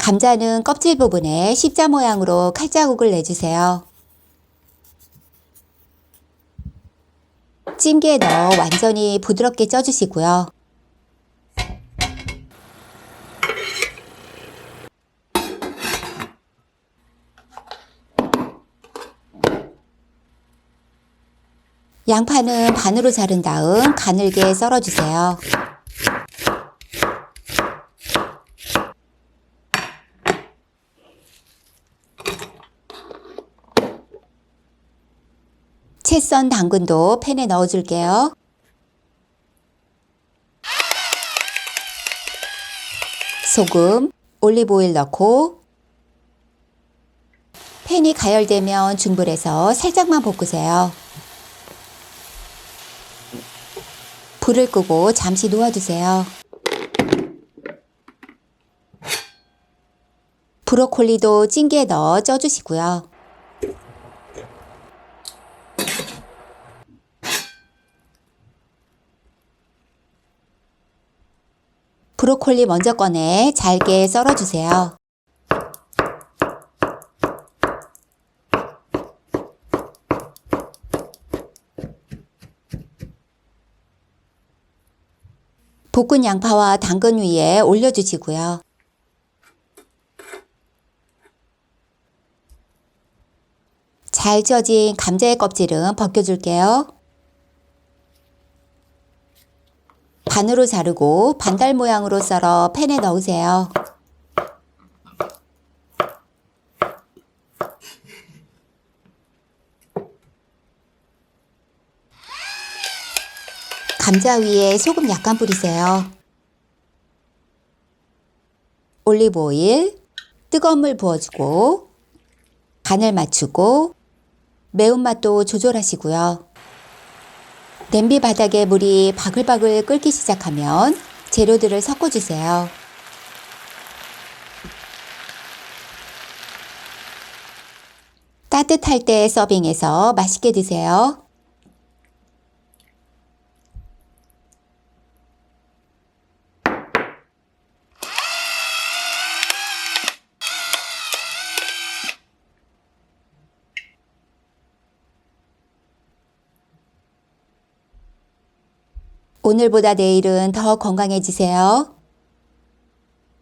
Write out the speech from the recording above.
감자는 껍질 부분에 십자 모양으로 칼자국을 내주세요. 찜기에 넣어 완전히 부드럽게 쪄주시고요. 양파는 반으로 자른 다음 가늘게 썰어주세요. 채 썬 당근도 팬에 넣어줄게요. 소금, 올리브오일 넣고 팬이 가열되면 중불에서 살짝만 볶으세요. 불을 끄고 잠시 놓아두세요. 브로콜리도 찜기에 넣어 쪄주시고요. 브로콜리 먼저 꺼내 잘게 썰어주세요. 볶은 양파와 당근 위에 올려주시고요. 잘 쪄진 감자의 껍질은 벗겨줄게요. 반으로 자르고 반달 모양으로 썰어 팬에 넣으세요. 감자 위에 소금 약간 뿌리세요. 올리브 오일, 뜨거운 물 부어주고 간을 맞추고 매운맛도 조절하시고요. 냄비 바닥에 물이 바글바글 끓기 시작하면 재료들을 섞어주세요. 따뜻할 때 서빙해서 맛있게 드세요. 오늘보다 내일은 더 건강해지세요.